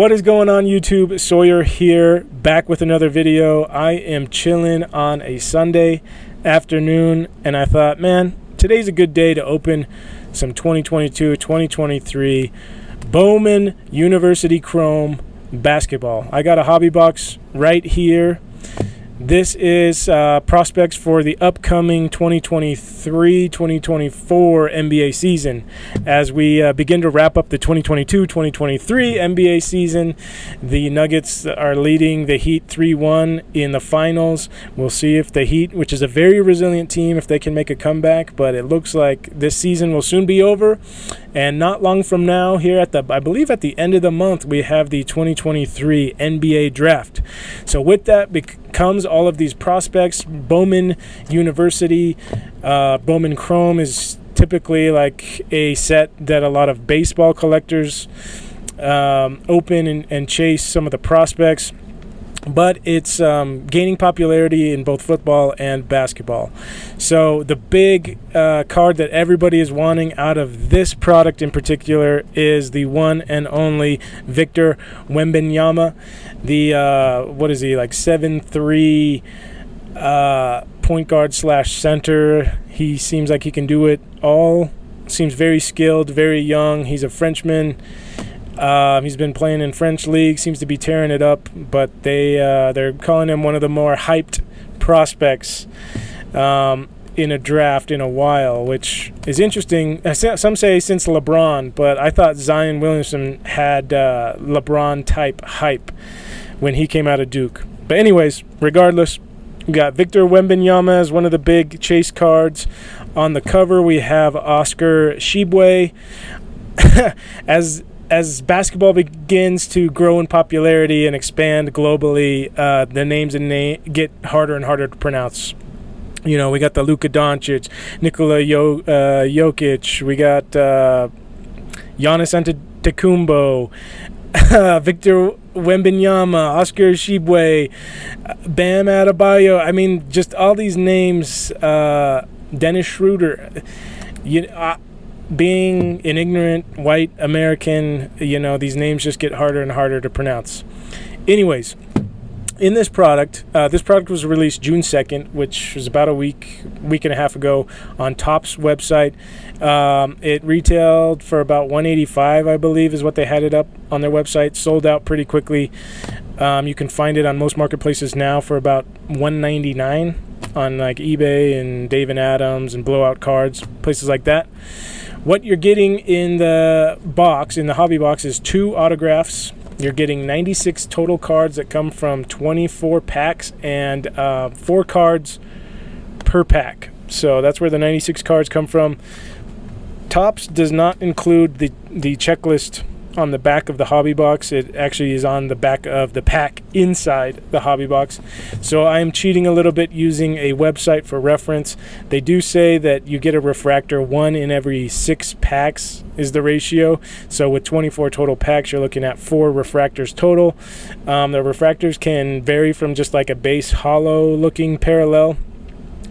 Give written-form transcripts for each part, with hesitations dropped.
What is going on, YouTube? Sawyer here, back with another video. I am chilling on a Sunday afternoon, and I thought, man, today's a good day to open some 2022-2023 Bowman University Chrome basketball. I got a hobby box right here. This is prospects for the upcoming 2023-2024 NBA season. As we begin to wrap up the 2022-2023 NBA season, the Nuggets are leading the Heat 3-1 in the finals. We'll see if the Heat, which is a very resilient team, if they can make a comeback. But it looks like this season will soon be over. And not long from now, here at I believe at the end of the month, we have the 2023 NBA draft. So with that comes all of these prospects. Bowman University, Bowman Chrome is typically like a set that a lot of baseball collectors open and chase some of the prospects. But it's gaining popularity in both football and basketball. So the big card that everybody is wanting out of this product in particular is the one and only Victor Wembanyama. The, what is he, like 7'3", point guard / center. He seems like he can do it all. Seems very skilled, very young. He's a Frenchman. He's been playing in French league, seems to be tearing it up, but they're calling him one of the more hyped prospects in a draft in a while, which is interesting. Some say since LeBron, but I thought Zion Williamson had LeBron-type hype when he came out of Duke. But anyways, regardless, we got Victor Wembanyama as one of the big chase cards. On the cover, we have Oscar Tshiebwe. As basketball begins to grow in popularity and expand globally, the names get harder and harder to pronounce. You know, we got the Luka Doncic, Nikola Jokic, we got Giannis Antetokounmpo, Victor Wembanyama, Oscar Tshiebwe, Bam Adebayo. I mean, just all these names. Dennis Schroeder. Being an ignorant white American, these names just get harder and harder to pronounce. Anyways, in this product was released June 2nd, which was about a week and a half ago on Topps website. It retailed for about $185, I believe, is what they had it up on their website. Sold out pretty quickly. You can find it on most marketplaces now for about $199 on like eBay and Dave & Adams and Blowout Cards, places like that. What you're getting in the box, in the hobby box, is 2 autographs. You're getting 96 total cards that come from 24 packs and 4 cards per pack. So that's where the 96 cards come from. Topps does not include the checklist on the back of the hobby box. It actually is on the back of the pack inside the hobby box. So I'm cheating a little bit using a website for reference. They do say that you get a refractor 1 in every 6 packs is the ratio. So with 24 total packs, you're looking at 4 refractors total. The refractors can vary from just like a base hollow looking parallel.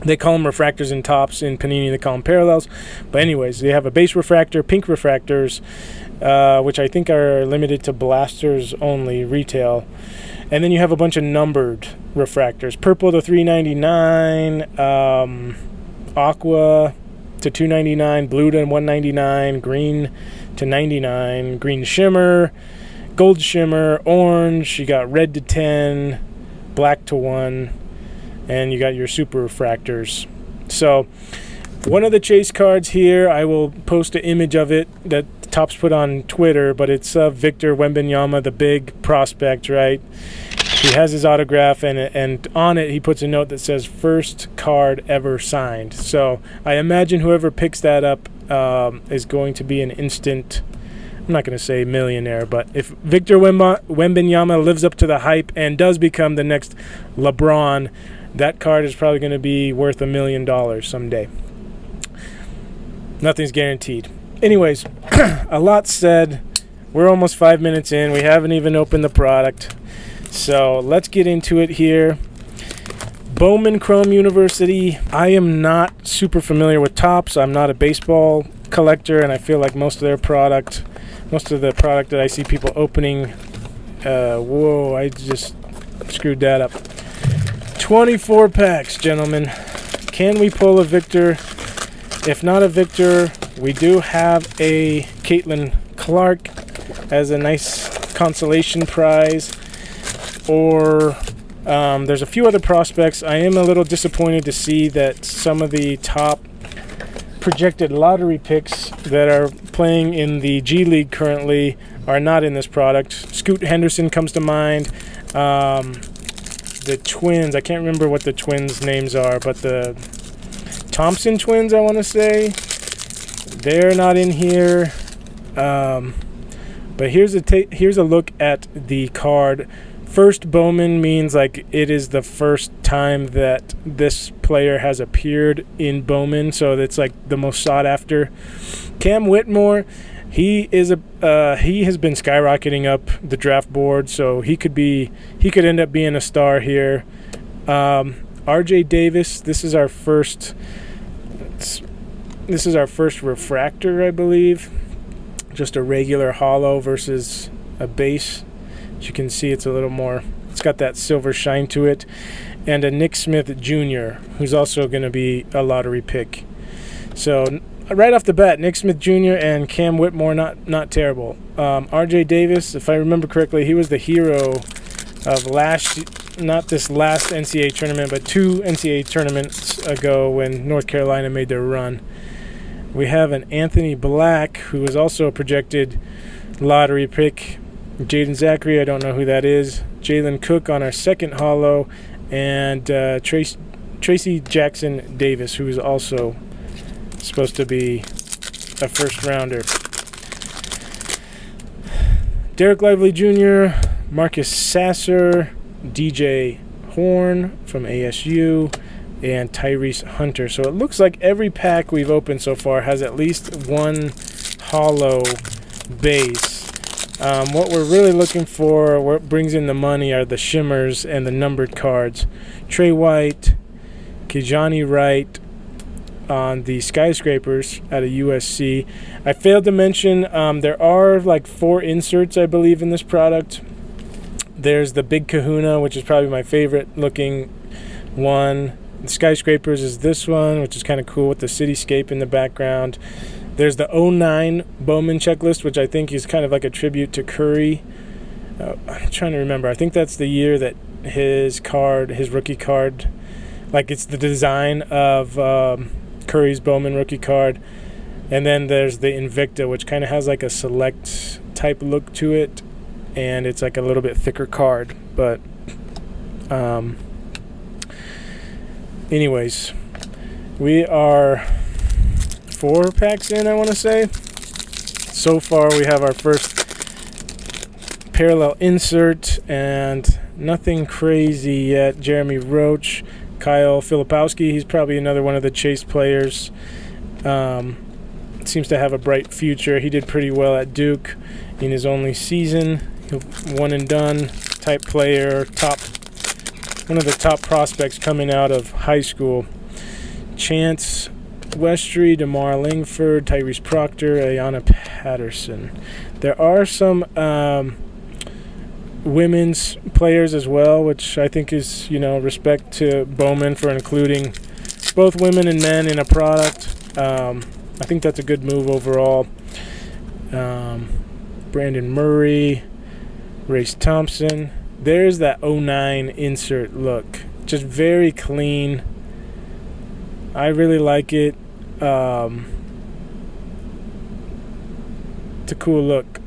They call them refractors in Topps. In Panini, they call them parallels. But anyways, they have a base refractor, pink refractors, which I think are limited to blasters only, retail. And then you have a bunch of numbered refractors. Purple to $399, aqua to $299, blue to $199, green to $99, green shimmer, gold shimmer, orange. You got red to $10, black to $1. And you got your super refractors. So one of the chase cards here, I will post an image of it that Topps put on Twitter, but it's Victor Wembanyama, the big prospect, right? He has his autograph, and on it he puts a note that says first card ever signed. So I imagine whoever picks that up is going to be an instant, I'm not going to say millionaire, but if Victor Wembanyama lives up to the hype and does become the next LeBron, that card is probably going to be worth $1 million someday. Nothing's guaranteed. Anyways, a lot said. We're almost 5 minutes in. We haven't even opened the product. So let's get into it here. Bowman Chrome University. I am not super familiar with Topps. I'm not a baseball collector, and I feel like most of the product that I see people opening Whoa, I just screwed that up. 24 packs, gentlemen. Can we pull a Victor? If not a Victor, we do have a Caitlin Clark as a nice consolation prize. Or there's a few other prospects. I am a little disappointed to see that some of the top projected lottery picks that are playing in the G League currently are not in this product. Scoot Henderson comes to mind. The twins, I can't remember what the twins' names are, but the Thompson twins, I want to say, they're not in here. But here's a look at the card. First Bowman means like it is the first time that this player has appeared in Bowman, so it's like the most sought after. Cam Whitmore, he has been skyrocketing up the draft board, so he could end up being a star here. RJ Davis, this is our first refractor, I believe. Just a regular hollow versus a base. As you can see, it's got that silver shine to it. And a Nick Smith Jr., who's also going to be a lottery pick. So right off the bat, Nick Smith Jr. and Cam Whitmore, not terrible. RJ Davis, if I remember correctly, he was the hero of not this last NCAA tournament, but 2 NCAA tournaments ago when North Carolina made their run. We have an Anthony Black, who is also a projected lottery pick. Jaden Zachary, I don't know who that is. Jalen Cook on our second hollow. And Tracy Jackson Davis, who is also supposed to be a first rounder. Derek Lively Jr., Marcus Sasser, DJ Horn from ASU, and Tyrese Hunter. So it looks like every pack we've opened so far has at least one hollow base. What we're really looking for, what brings in the money, are the shimmers and the numbered cards. Trey White, Kijani Wright on the Skyscrapers out of USC. I failed to mention there are like 4 inserts, I believe, in this product. There's the Big Kahuna, which is probably my favorite looking one. The Skyscrapers is this one, which is kind of cool with the cityscape in the background. There's the 09 Bowman checklist, which I think is kind of like a tribute to Curry. I'm trying to remember. I think that's the year that his rookie card, like it's the design of Curry's Bowman rookie card. And then there's the Invicta, which kind of has like a select type look to it. And it's like a little bit thicker card. But anyways, we are 4 packs in, I want to say. So far, we have our first parallel insert, and nothing crazy yet. Jeremy Roach, Kyle Filipowski, he's probably another one of the Chase players. Seems to have a bright future. He did pretty well at Duke in his only season. One and done type player, one of the top prospects coming out of high school. Chance Westry, DeMar Langford, Tyrese Proctor, Ayanna Patterson. There are some women's players as well, which I think is, respect to Bowman for including both women and men in a product. I think that's a good move overall. Brandon Murray, Race Thompson. There's that 09 insert look. Just very clean. I really like it. It's a cool look.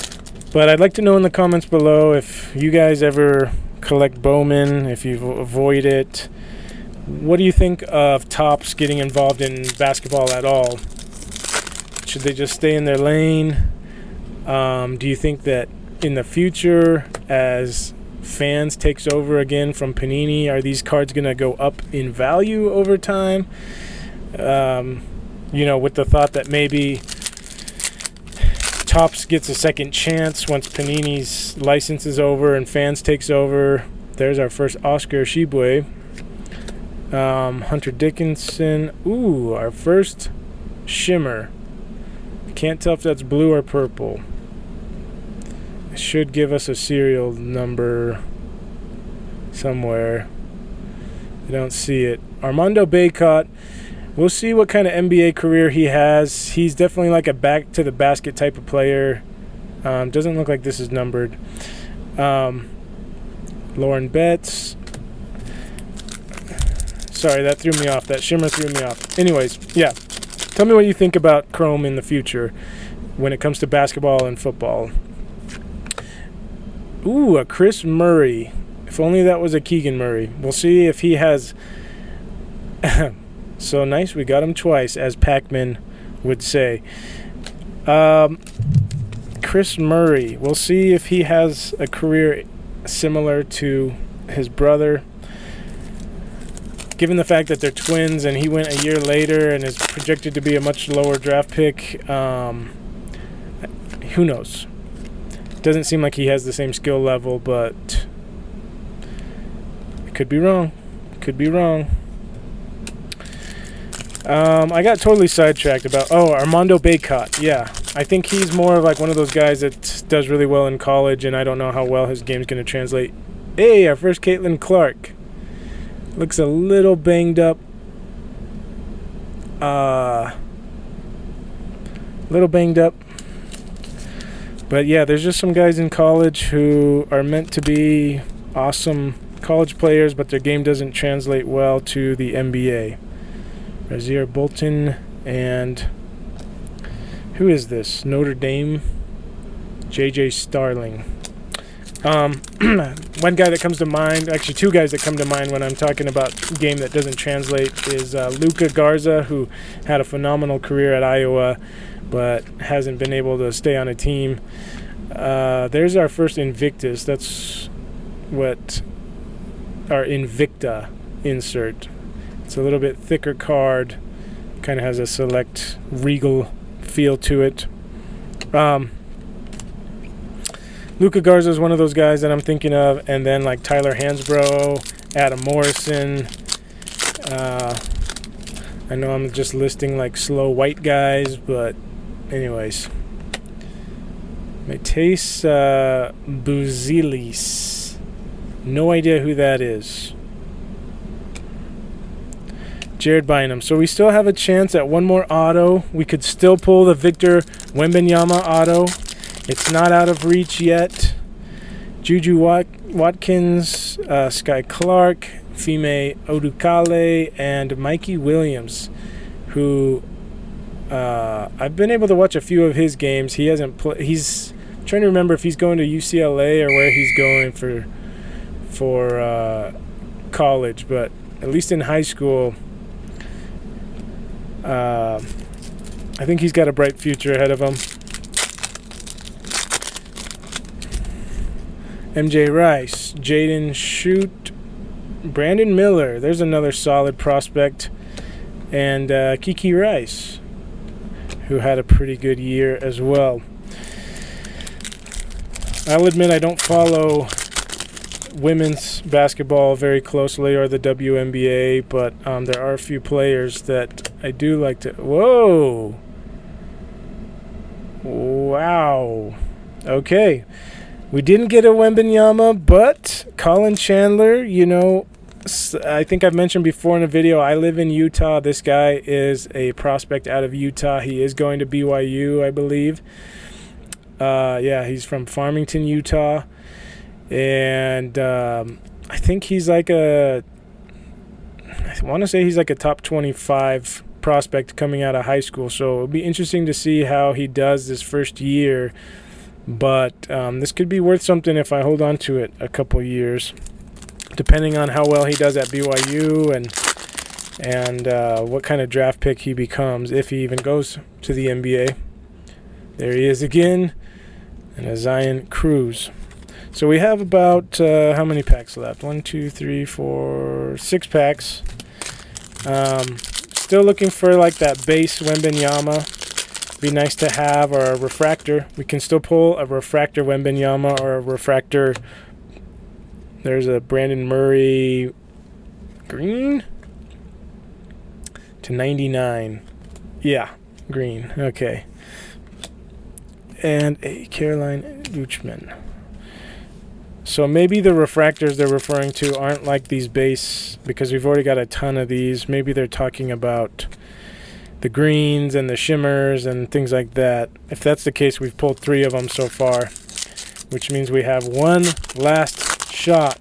But I'd like to know in the comments below if you guys ever collect Bowman, if you avoid it. What do you think of Topps getting involved in basketball at all? Should they just stay in their lane? Do you think that in the future, as fans takes over again from Panini, are these cards going to go up in value over time? With the thought that maybe Topps gets a second chance once Panini's license is over and fans takes over. There's our first Oscar Tshiebwe. Hunter Dickinson. Ooh, our first shimmer. Can't tell if that's blue or purple. It should give us a serial number somewhere. I don't see it. Armando Bacot. We'll see what kind of NBA career he has. He's definitely like a back to the basket type of player. Doesn't look like this is numbered. Lauren Betts. Sorry, that threw me off. That shimmer threw me off. Anyways, yeah. Tell me what you think about Chrome in the future when it comes to basketball and football. Ooh, a Chris Murray. If only that was a Keegan Murray. We'll see if he has... So nice, we got him twice, as Pac-Man would say. Chris Murray. We'll see if he has a career similar to his brother. Given the fact that they're twins and he went a year later and is projected to be a much lower draft pick, who knows? Doesn't seem like he has the same skill level, but I could be wrong. Could be wrong. I got totally sidetracked about... Oh, Armando Bacot. Yeah. I think he's more of like one of those guys that does really well in college, and I don't know how well his game's going to translate. Hey, our first Caitlin Clark. Looks a little banged up. Little banged up. But yeah, there's just some guys in college who are meant to be awesome college players, but their game doesn't translate well to the NBA. Razier Bolton and who is this? Notre Dame. JJ Starling. One guy that comes to mind, actually two guys that come to mind when I'm talking about game that doesn't translate is Luka Garza, who had a phenomenal career at Iowa, but hasn't been able to stay on a team. There's our first Invictus. That's what our Invicta insert. It's a little bit thicker card. Kind of has a select regal feel to it. Luka Garza is one of those guys that I'm thinking of, and then like Tyler Hansbrough, Adam Morrison. I know I'm just listing like slow white guys, but anyways. Matisse Buzilis. No idea who that is. Jared Bynum. So we still have a chance at one more auto. We could still pull the Victor Wembanyama auto. It's not out of reach yet. Juju Watkins, Sky Clark, Fime Odukale, and Mikey Williams, who I've been able to watch a few of his games. He hasn't played. He's trying to remember if he's going to UCLA or where he's going for college, but at least in high school, I think he's got a bright future ahead of him. MJ Rice, Jaden Shute, Brandon Miller. There's another solid prospect. And Kiki Rice, who had a pretty good year as well. I'll admit I don't follow women's basketball very closely or the WNBA, but there are a few players that I do like to... Whoa! Wow. Okay. We didn't get a Wembanyama, but Colin Chandler, you know, I think I've mentioned before in a video, I live in Utah. This guy is a prospect out of Utah. He is going to BYU, I believe. Yeah, he's from Farmington, Utah. And I think he's like I want to say he's like a top 25 prospect coming out of high school. So it'll be interesting to see how he does this first year. But this could be worth something if I hold on to it a couple years, depending on how well he does at BYU and what kind of draft pick he becomes, if he even goes to the NBA. There he is again, and a Zion Cruz. So we have about, how many packs left? 1, 2, 3, 4, 6 packs. Still looking for like that base Wembanyama. Be nice to have, or a refractor. We can still pull a refractor Wembanyama or a refractor. There's a Brandon Murray green to 99. Yeah, green. Okay. and a Caroline Buchman. So maybe the refractors they're referring to aren't like these base, because we've already got a ton of these. Maybe they're talking about the greens and the shimmers and things like that. If that's the case, we've pulled 3 of them so far, which means we have one last shot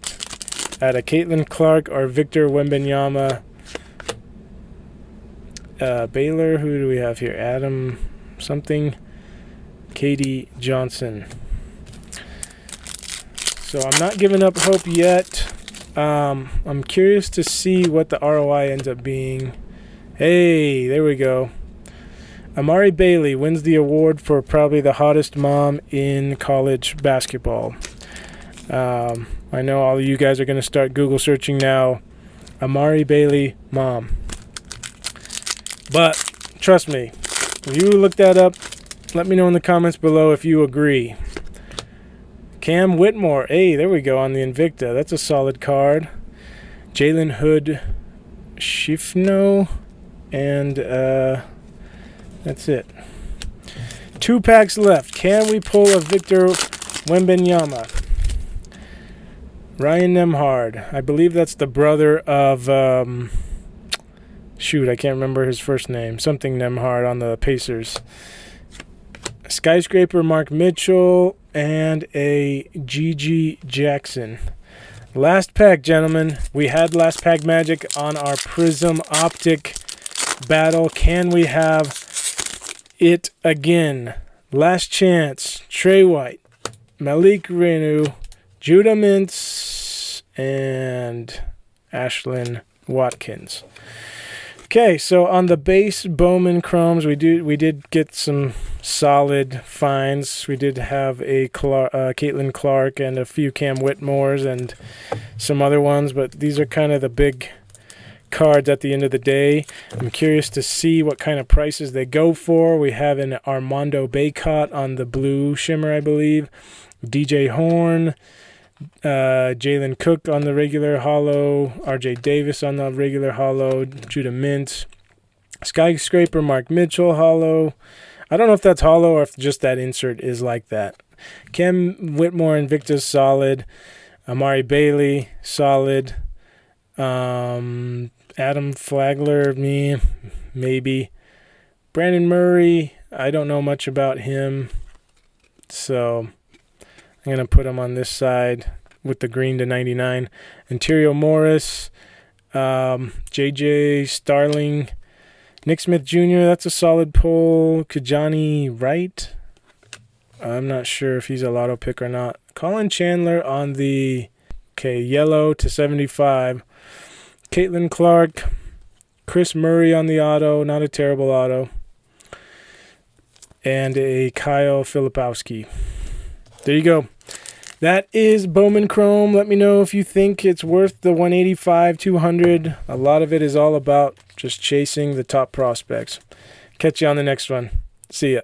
at a Caitlin Clark or Victor Wembanyama. Baylor, who do we have here? Adam something. Katie Johnson. So I'm not giving up hope yet. I'm curious to see what the ROI ends up being. Hey, there we go. Amari Bailey wins the award for probably the hottest mom in college basketball. I know all of you guys are going to start Google searching now. Amari Bailey mom. But trust me, if you look that up, let me know in the comments below if you agree. Cam Whitmore. Hey, there we go on the Invicta. That's a solid card. Jalen Hood Shifno. And that's it. 2 packs left. Can we pull a Victor Wembanyama? Ryan Nemhard. I believe that's the brother of, shoot, I can't remember his first name. Something Nemhard on the Pacers. Skyscraper Mark Mitchell and a Gigi Jackson. Last pack, gentlemen. We had last pack magic on our Prism Optic battle. Can we have it again? Last chance. Trey White, Malik Renu, Judah Mintz, and Ashlyn Watkins. Okay, so on the base Bowman Chromes, we did get some solid finds. We did have a Caitlin Clark and a few Cam Whitmores and some other ones, but these are kind of the big cards at the end of the day. I'm curious to see what kind of prices they go for. We have an Armando Bacot on the blue shimmer, I believe. DJ Horn, Jalen Cook on the regular holo, RJ Davis on the regular holo, Judah Mintz, Skyscraper Mark Mitchell holo. I don't know if that's holo or if just that insert is like that. Cam Whitmore Invictus solid. Amari Bailey solid. Adam Flagler, maybe. Brandon Murray, I don't know much about him, so I'm going to put him on this side with the green to 99. Ontario Morris, JJ Starling, Nick Smith Jr., that's a solid pull. Kajani Wright, I'm not sure if he's a lotto pick or not. Colin Chandler on the, yellow to 75. Caitlin Clark, Chris Murray on the auto, not a terrible auto. And a Kyle Filipowski. There you go. That is Bowman Chrome. Let me know if you think it's worth the 185, 200. A lot of it is all about just chasing the top prospects. Catch you on the next one. See ya.